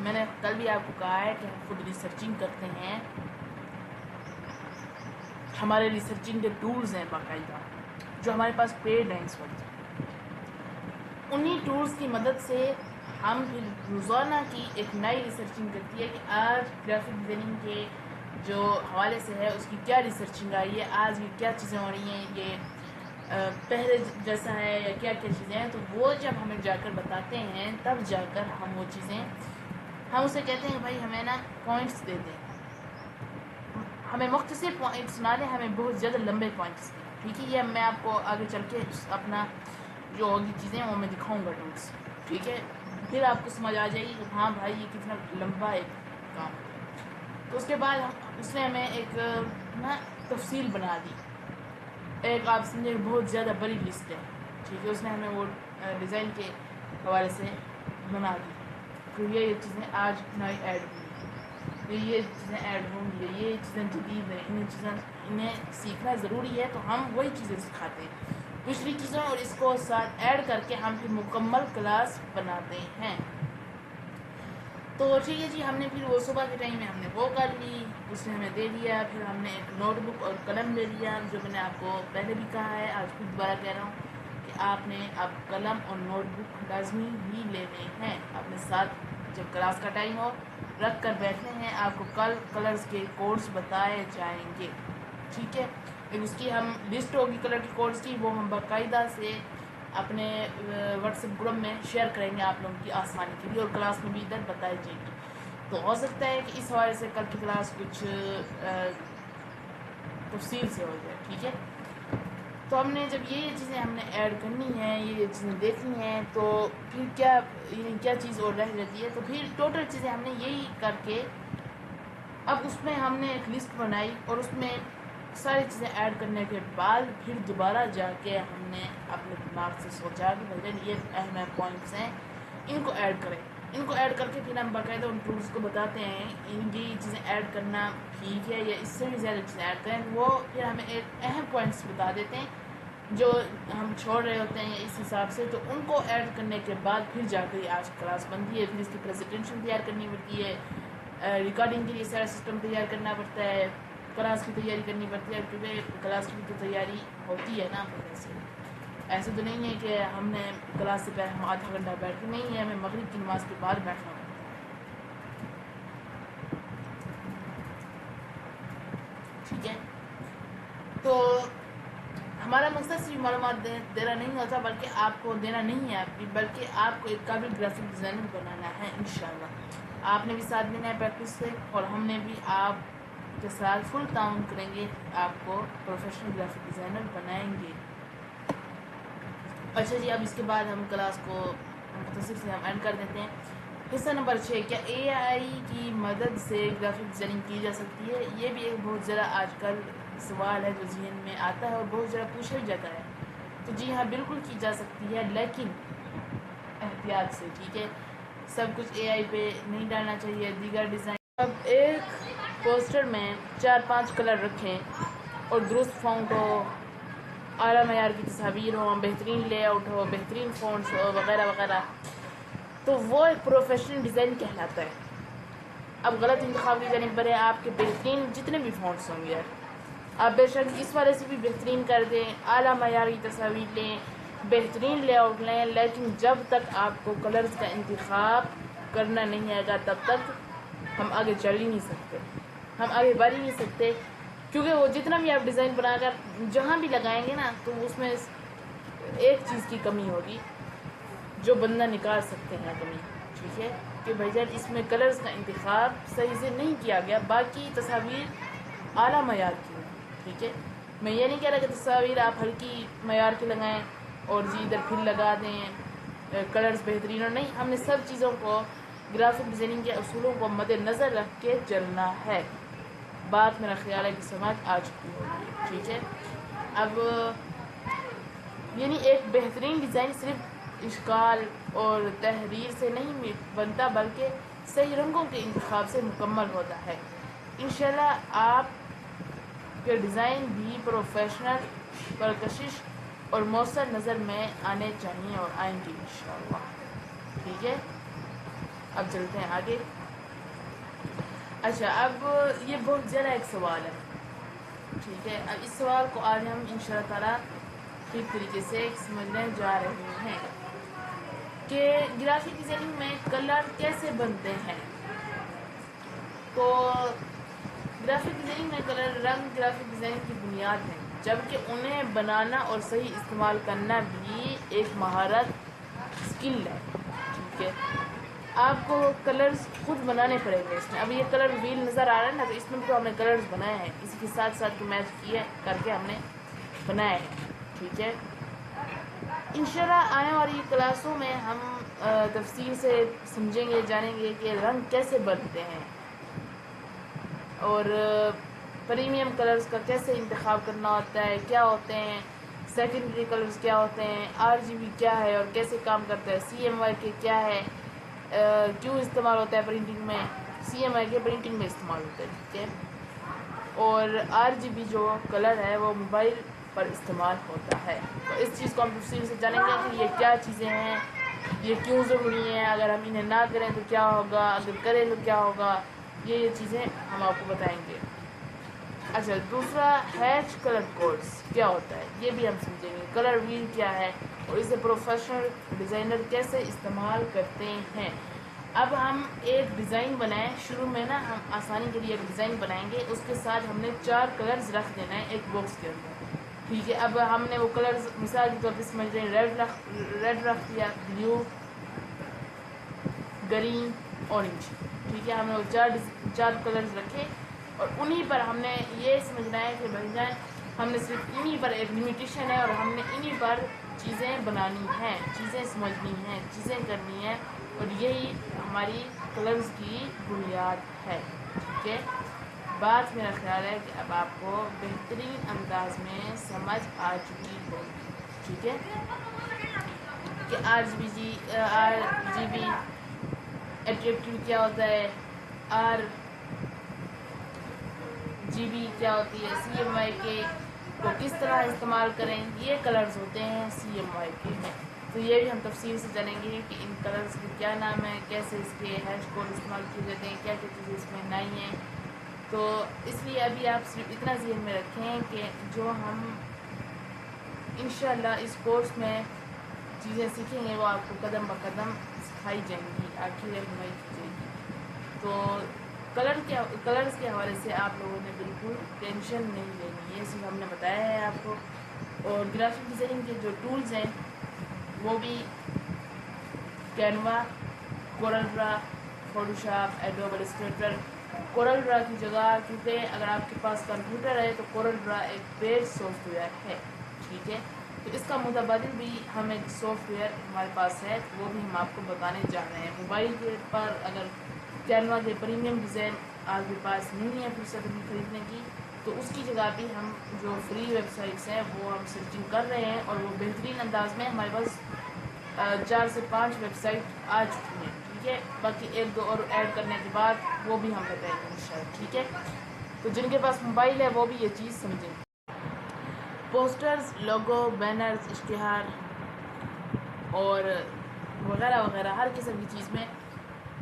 میں نے کل بھی آپ کو کہا ہے کہ ہم خود ریسرچنگ کرتے ہیں، ہمارے ریسرچنگ کے ٹولز ہیں باقاعدہ جو ہمارے پاس پیڈ ہیں اس وقت، انہی ٹولز کی مدد سے ہم پھر روزانہ کی ایک نئی ریسرچنگ کرتی ہے کہ آج گرافک ڈیزائننگ کے جو حوالے سے ہے اس کی کیا ریسرچنگ آئی ہے، آج یہ کیا چیزیں ہو رہی ہیں، یہ پہلے جیسا ہے یا کیا چیزیں ہیں، تو وہ جب ہمیں جا کر بتاتے ہیں تب جا کر ہم وہ چیزیں ہم اسے کہتے ہیں کہ بھائی ہمیں نا پوائنٹس دے دیں، ہمیں مختصر پوائنٹس نہ دیں، ہمیں بہت زیادہ لمبے پوائنٹس دیں، ٹھیک ہے۔ یہ میں آپ کو آگے چل کے اپنا جو ہوگی چیزیں وہ میں دکھاؤں گا ٹولس، ٹھیک ہے، پھر آپ کو سمجھ آ جائے گی کہ ہاں بھائی یہ کتنا لمبا ایک کام ہے۔ تو اس کے بعد اس نے ہمیں ایک نا تفصیل بنا دی، ایک آپ سمجھے بہت زیادہ بڑی لسٹ ہے، ٹھیک ہے، اس نے ہمیں وہ ڈیزائن کے حوالے سے بنا دی، پھر یہ چیزیں آج نئی ایڈ ہوئی، یہ چیزیں ایڈ ہوں گی، یہ چیزیں جدید ہیں، انہیں سیکھنا ضروری ہے، تو ہم وہی چیزیں سکھاتے ہیں پچھلی چیزوں اور اس کو ساتھ ایڈ کر کے ہم پھر مکمل کلاس بناتے ہیں۔ تو ٹھیک ہے جی، ہم نے پھر وہ صبح کے ٹائم میں ہم نے وہ کر لی، اس نے ہمیں دے دیا، پھر ہم نے ایک نوٹ بک اور قلم لے لیا، جو میں نے آپ کو پہلے بھی کہا ہے، آج پھر دوبارہ کہہ رہا ہوں کہ آپ نے اب قلم اور نوٹ بک لازمی ہی لینے ہیں، آپ نے ساتھ جب کلاس کا ٹائم ہو رکھ کر بیٹھنے ہیں، آپ کو کلرز کے کوڈز بتائے جائیں گے، ٹھیک ہے، ایک اس کی ہم لسٹ ہوگی کلر کے کوڈز کی، وہ ہم باقاعدہ سے اپنے واٹس ایپ گروپ میں شیئر کریں گے آپ لوگوں کی آسانی کے لیے، اور کلاس میں بھی ادھر بتائی جائے گی، تو ہو سکتا ہے کہ اس حوالے سے کل کی کلاس کچھ تفصیل سے ہو جائے، ٹھیک ہے۔ تو ہم نے جب یہ چیزیں ہم نے ایڈ کرنی ہیں، یہ چیزیں دیکھنی ہیں، تو پھر کیا چیز اور رہ جاتی ہے، تو پھر ٹوٹل چیزیں ہم نے یہی کر کے اب اس میں ہم نے ایک لسٹ بنائی، اور اس میں ساری چیزیں ایڈ کرنے کے بعد پھر دوبارہ جا کے ہم نے اپنے دماغ سے سوچا کہ بھائی یہ اہم پوائنٹس ہیں، ان کو ایڈ کریں، ان کو ایڈ کر کے پھر ہم باقاعدہ ان ٹولس کو بتاتے ہیں ان کی چیزیں ایڈ کرنا ٹھیک ہے یا اس سے بھی زیادہ چیزیں ایڈ کریں، وہ پھر ہمیں ایک اہم پوائنٹس بتا دیتے ہیں جو ہم چھوڑ رہے ہوتے ہیں اس حساب سے، تو ان کو ایڈ کرنے کے بعد پھر جا کے آج کلاس بنتی ہے، پھر اس کی پریزنٹیشن تیار کرنی پڑتی ہے، ریکارڈنگ کے لیے سارا سسٹم تیار کرنا پڑتا ہے، کلاس کی تیاری کرنی پڑتی ہے، کیونکہ کلاس کی تو تیاری ہوتی ہے نا پہلے سے، ایسے تو نہیں ہے کہ ہم نے کلاس سے پہلے ہم آدھا گھنٹہ بیٹھ کے، نہیں ہے، ہمیں مغرب کی نماز کے بعد بیٹھنا ہوتا ہے، ٹھیک ہے۔ تو ہمارا مقصد صرف معلومات دینا نہیں ہوتا، بلکہ آپ کو دینا نہیں ہے بلکہ آپ کو ایک قابل گرافک ڈیزائنر بنانا ہے انشاءاللہ، آپ نے بھی ساتھ دینا ہے پریکٹس سے، اور ہم نے بھی آپ کے ساتھ فل تعاون کریں گے، آپ کو پروفیشنل گرافک ڈیزائنر بنائیں گے۔ اچھا جی، اب اس کے بعد ہم کلاس کو مختصر سے ہم اینڈ کر دیتے ہیں۔ حصہ نمبر 6، کیا اے آئی کی مدد سے گرافک ڈیزائننگ کی جا سکتی ہے؟ یہ بھی ایک بہت ذرا آج کل سوال ہے جو ذہن میں آتا ہے اور بہت ذرا پوچھا بھی جاتا ہے، تو جی ہاں بالکل کی جا سکتی ہے، لیکن احتیاط سے، ٹھیک ہے، سب کچھ اے آئی پہ نہیں ڈالنا چاہیے، دیگر ڈیزائن اب ایک پوسٹر میں 4-5 کلر رکھیں اور درست فونٹ ہو، اعلیٰ معیار کی تصاویر ہوں، بہترین لے آؤٹ ہو، بہترین فونٹس ہو، وغیرہ وغیرہ، تو وہ ایک پروفیشنل ڈیزائن کہلاتا ہے۔ اب غلط انتخاب کی جانب بڑھے، آپ کے بہترین جتنے بھی فونٹس ہوں گے آپ بے شک اس والے سے بھی بہترین کر دیں، اعلیٰ معیار کی تصاویر لیں، بہترین لے آؤٹ لیں، لیکن جب تک آپ کو کلرز کا انتخاب کرنا نہیں آئے گا تب تک ہم آگے چل ہی نہیں سکتے۔ ہم آگے بڑھ ہی نہیں سکتے، کیونکہ وہ جتنا بھی آپ ڈیزائن بنا کر جہاں بھی لگائیں گے نا تو اس میں ایک چیز کی کمی ہوگی جو بندہ نکال سکتے ہیں کمی، ٹھیک ہے، کہ بھائی جان اس میں کلرز کا انتخاب صحیح سے نہیں کیا گیا، باقی تصاویر اعلیٰ معیار کی ہیں، ٹھیک ہے۔ میں یہ نہیں کہہ رہا کہ تصاویر آپ ہلکی معیار کے لگائیں اور جی ادھر پھر لگا دیں کلرز بہترین، اور نہیں، ہم نے سب چیزوں کو گرافک ڈیزائننگ کے اصولوں کو مد نظر رکھ کے چلنا ہے۔ بات میرا خیال ہے کہ سمجھ آ چکی ہوگی، ٹھیک ہے۔ اب یعنی ایک بہترین ڈیزائن صرف اشکال اور تحریر سے نہیں بنتا، بلکہ صحیح رنگوں کے انتخاب سے مکمل ہوتا ہے۔ انشاءاللہ آپ کے ڈیزائن بھی پروفیشنل، پرکشش اور مؤثر نظر میں آنے چاہیے اور آئیں گے انشاءاللہ، ٹھیک ہے۔ اب چلتے ہیں آگے۔ اچھا، اب یہ بہت زیادہ ایک سوال ہے، ٹھیک ہے۔ اب اس سوال کو آج ہم انشاءاللہ تعالیٰ ٹھیک طریقے سے سمجھنے جا رہے ہیں کہ گرافک ڈیزائننگ میں کلر کیسے بنتے ہیں۔ تو گرافک ڈیزائننگ میں کلر رنگ گرافک ڈیزائننگ کی بنیاد ہے، جبکہ انہیں بنانا اور صحیح استعمال کرنا بھی ایک مہارت، اسکل ہے، ٹھیک ہے۔ آپ کو کلرز خود بنانے پڑیں گے اس میں۔ اب یہ کلر ویل نظر آ رہا ہے نا، تو اس میں تو ہم نے کلرز بنائے ہیں، اسی کے ساتھ ساتھ میچ کیے کر کے ہم نے بنائے ہیں، ٹھیک ہے۔ انشاءاللہ آنے والی کلاسوں میں ہم تفصیل سے سمجھیں گے، جانیں گے کہ رنگ کیسے بنتے ہیں اور پریمیم کلرز کا کیسے انتخاب کرنا ہوتا ہے، کیا ہوتے ہیں سیکنڈری کلرز، کیا ہوتے ہیں RGB کیا ہے اور کیسے کام کرتا ہے، CMYK کیا ہے، کیوں استعمال ہوتا ہے پرنٹنگ میں، CMYK پرنٹنگ میں استعمال ہوتا ہے، ٹھیک ہے۔ اور RGB جو کلر ہے وہ موبائل پر استعمال ہوتا ہے۔ تو اس چیز کو ہم تفصیل سے جانیں گے کہ یہ کیا چیزیں ہیں، یہ کیوں ضروری ہیں، اگر ہم انہیں نہ کریں تو کیا ہوگا، اگر کریں تو کیا ہوگا، یہ چیزیں ہم آپ کو بتائیں گے۔ اچھا، دوسرا ہیچ کلر کوڈز کیا ہوتا ہے، یہ بھی ہم سمجھیں گے۔ کلر ویل کیا ہے اور اسے پروفیشنل ڈیزائنر کیسے استعمال کرتے ہیں۔ اب ہم ایک ڈیزائن بنائیں، شروع میں نا ہم آسانی کے لیے ایک ڈیزائن بنائیں گے، اس کے ساتھ ہم نے 4 کلرز رکھ دینا ہے ایک باکس کے اندر، ٹھیک ہے۔ اب ہم نے وہ کلرز مثال کے طور پہ سمجھ رہے ہیں، ریڈ رکھ دیا، بلیو، گرین، اورنج، ٹھیک ہے۔ ہم نے وہ 4 کلرز رکھے اور انہی پر ہم نے یہ سمجھنا ہے کہ بھائی جان ہم نے صرف انہی پر ایک لمیٹیشن ہے اور ہم نے انہی پر چیزیں بنانی ہیں، چیزیں سمجھنی ہیں، چیزیں کرنی ہیں، اور یہی ہماری کلرز کی بنیاد ہے، ٹھیک ہے۔ بات میرا خیال ہے کہ اب آپ کو بہترین انداز میں سمجھ آ چکی ہوگی، ٹھیک ہے، کہ RGB ایٹریکٹیو کیا ہوتا ہے، RGB کیا ہوتی ہے، CMYK کو کس طرح استعمال کریں، یہ کلرز ہوتے ہیں CMYK میں۔ تو یہ بھی ہم تفصیل سے جانیں گے کہ ان کلرز کے کیا نام ہے، کیسے اس کے ہیش کوڈ استعمال کیے جاتے ہیں، کیا کیا چیزیں اس میں نئی ہیں۔ تو اس لیے ابھی آپ صرف اتنا ذہن میں رکھیں کہ جو ہم انشاءاللہ اس کورس میں چیزیں سیکھیں گے وہ آپ کو قدم بقدم سکھائی جائیں گی، آپ کی رہنمائی کی جائے گی۔ تو کلرز کے حوالے سے آپ لوگوں نے بالکل ٹینشن نہیں لینی، یہ صرف ہم نے بتایا ہے آپ کو۔ اور گرافک ڈیزائننگ کے جو ٹولز ہیں وہ بھی کینوا، کورل ڈرا، فوٹوشاپ، ایڈوب السٹریٹر۔ کورل ڈرا کی جگہ، کیونکہ اگر آپ کے پاس کمپیوٹر ہے تو کورل ڈرا ایک پیڈ سافٹ ویئر ہے، ٹھیک ہے۔ تو اس کا متبادل بھی ہم ایک سافٹ ویئر ہمارے پاس ہے، وہ بھی ہم آپ کو بتانے جا رہے ہیں۔ موبائل کے پر اگر کینوا کے پریمیم ڈیزائن آپ کے پاس نہیں ہے فرصت ابھی خریدنے کی، تو اس کی جگہ بھی ہم جو فری ویب سائٹس ہیں وہ ہم سرچنگ کر رہے ہیں، اور وہ بہترین انداز میں ہمارے پاس 4 سے 5 ویب سائٹ آ چکی ہیں، ٹھیک ہے۔ باقی 1-2 اور ایڈ کرنے کے بعد وہ بھی ہم بتائیں گے انشاءاللہ، ٹھیک ہے۔ تو جن کے پاس موبائل ہے وہ بھی یہ چیز سمجھیں۔ پوسٹرز، لوگو، بینرز، اشتہار اور وغیرہ وغیرہ ہر قسم کی چیز میں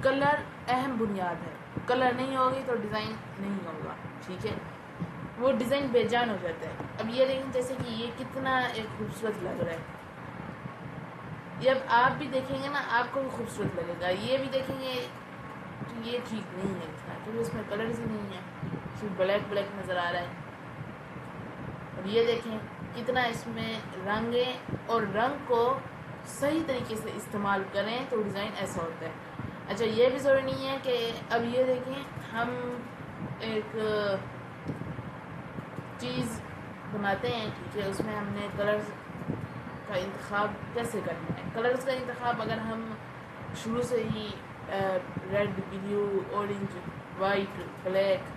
کلر اہم بنیاد ہے۔ کلر نہیں ہوگی تو ڈیزائن نہیں ہوگا، ٹھیک ہے، وہ ڈیزائن بے جان ہو جاتا ہے۔ اب یہ دیکھیں جیسے کہ یہ کتنا ایک خوبصورت لگ رہا ہے، جب آپ بھی دیکھیں گے نا آپ کو بھی خوبصورت لگے گا، یہ بھی دیکھیں گے تو یہ ٹھیک نہیں ہے اتنا، کیونکہ اس میں کلرز ہی نہیں ہیں۔ صرف بلیک بلیک نظر آ رہا ہے. اور یہ دیکھیں کتنا اس میں رنگ ہے، اور رنگ کو صحیح طریقے سے استعمال کریں تو ڈیزائن ایسا ہوتا ہے. اچھا یہ بھی ضروری نہیں ہے کہ اب یہ دیکھیں ہم ایک چیز بناتے ہیں، ٹھیک ہے، اس میں ہم نے کلرز کا انتخاب کیسے کرنا ہے. کلرز کا انتخاب اگر ہم شروع سے ہی red, blue, orange, white, black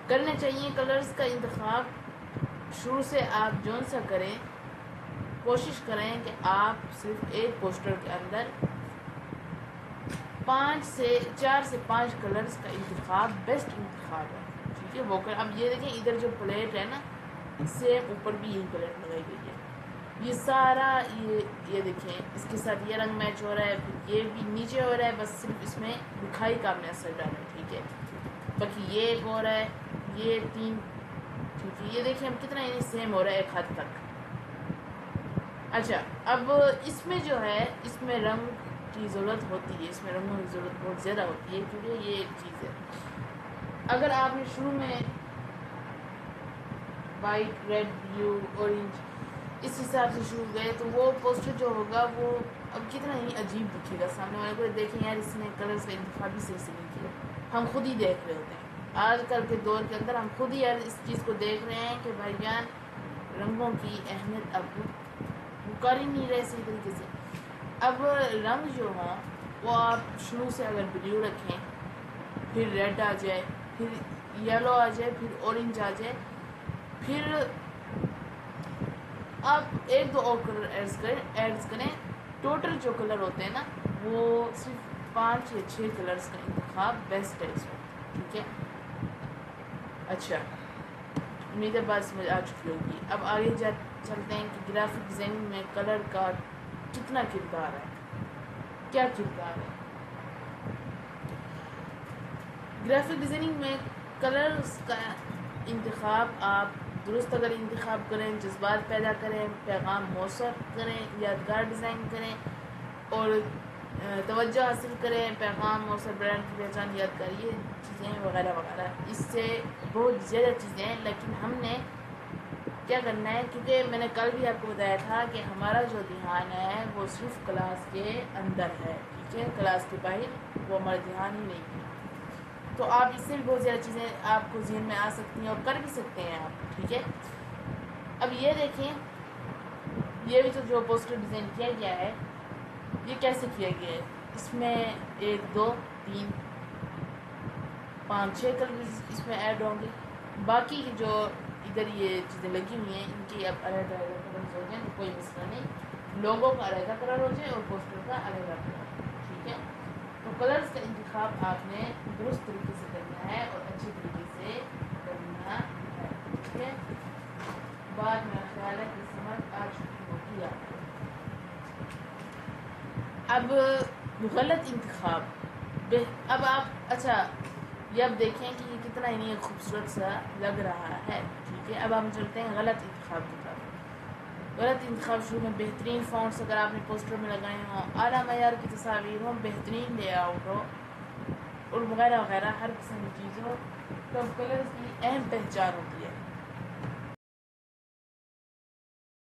کرنے چاہیے. کلرز کا انتخاب شروع سے آپ جون سا کریں، کوشش کریں کہ آپ صرف ایک پوسٹر کے اندر 4 سے 5 کلرز کا انتخاب بیسٹ انتخاب ہے، ٹھیک ہے. وہ کر اب یہ دیکھیں ادھر جو پلیٹ ہے نا، اس سے اوپر بھی یہی پلیٹ لگائی گئی ہے. یہ سارا یہ دیکھیں اس کے ساتھ یہ رنگ میچ ہو رہا ہے، پھر یہ بھی نیچے ہو رہا ہے، بس صرف اس میں دکھائی کا ہم نے اثر ڈالا ہے، ٹھیک ہے. باقی یہ ایک ہو رہا ہے، یہ 3، ٹھیک ہے. یہ دیکھیں ہم کتنا یعنی سیم ہو رہا ہے ایک حد تک. اچھا اب اس میں جو ہے اس میں رنگ کی ضرورت ہوتی ہے، اس میں رنگوں کی ضرورت بہت زیادہ ہوتی ہے، کیونکہ یہ ایک چیز ہے. اگر آپ نے شروع میں وائٹ، ریڈ، بلیو، اورنج اس حساب سے شروع گئے تو وہ پوسٹر جو ہوگا وہ اب کتنا ہی عجیب دکھے گا سامنے والے کو. دیکھیں یار اس نے کلرز کا انتخاب بھی صحیح سے نہیں کیا. ہم خود ہی دیکھ رہے ہوتے ہیں آج کل کے دور کے اندر، ہم خود ہی یار اس چیز کو دیکھ رہے ہیں کہ بھائی جان رنگوں کی اہمیت اب وہ کر ہی نہیں رہے صحیح طریقے سے. اب رنگ جو ہوں وہ آپ شروع سے اگر بلیو رکھیں، پھر ریڈ آ جائے، پھر یلو آ جائے، پھر اورنج آ جائے، پھر آپ 1-2 اور کلر ایڈز کریں. ٹوٹل جو کلر ہوتے ہیں نا وہ صرف 5 یا 6 کلرز کا انتخاب بیسٹ ہے اس وقت، ٹھیک ہے. اچھا امید ہے بات سمجھ آ چکی ہوگی. اب آگے چلتے ہیں کہ گرافک ڈیزائننگ میں کلر کا کتنا کردار ہے، کیا کردار ہے. گرافک ڈیزائننگ میں کلرز کا انتخاب آپ درست اگر انتخاب کریں، جذبات پیدا کریں، پیغام موصول کریں، یادگار ڈیزائن کریں اور توجہ حاصل کریں، پیغام موصول، برانڈ کی پہچان، یادگار، یہ چیزیں وغیرہ وغیرہ، اس سے بہت زیادہ چیزیں ہیں. لیکن ہم نے کیا کرنا ہے، کیونکہ میں نے کل بھی آپ کو بتایا تھا کہ ہمارا جو دھیان ہے وہ صرف کلاس کے اندر ہے، ٹھیک ہے، کلاس کے باہر وہ ہمارا دھیان ہی نہیں ہے. تو آپ اس سے بھی بہت زیادہ چیزیں آپ کو ذہن میں آ سکتی ہیں اور کر بھی سکتے ہیں آپ، ٹھیک ہے. اب یہ دیکھیں یہ بھی تو جو پوسٹر ڈیزائن کیا گیا ہے یہ کیسے کیا گیا ہے. اس میں 1، 2، 3، 5، 6 کلر اس میں ایڈ ہوں گے. باقی جو ادھر یہ چیزیں لگی ہوئی ہیں ان کی اب علیحدہ کلرز ہو جائیں تو کوئی مسئلہ نہیں. لوگوں کا علیحدہ کلر ہو جائے اور پوسٹر کا علیحدہ کلر، ٹھیک ہے. تو کلرز کا انتخاب آپ نے درست طریقے سے کرنا ہے اور اچھی طریقے سے کرنا ہے، ٹھیک ہے. بات میرا خیال ہے کہ سمجھ آ چکی ہوگی آپ کو. اب غلط انتخاب اب آپ اچھا یہ اب دیکھیں کہ یہ کتنا ہی نہیں خوبصورت سا لگ رہا ہے، ٹھیک ہے. اب ہم چلتے ہیں غلط انتخاب کی طرف. غلط انتخاب شروع میں بہترین فونٹس اگر آپ نے پوسٹر میں لگائے ہوں، اعلیٰ معیار کی تصاویر ہوں، بہترین لے آؤٹ ہو اور وغیرہ وغیرہ ہر قسم کی چیز ہو، تو کلرز کی اہم پہچان ہوتی ہے.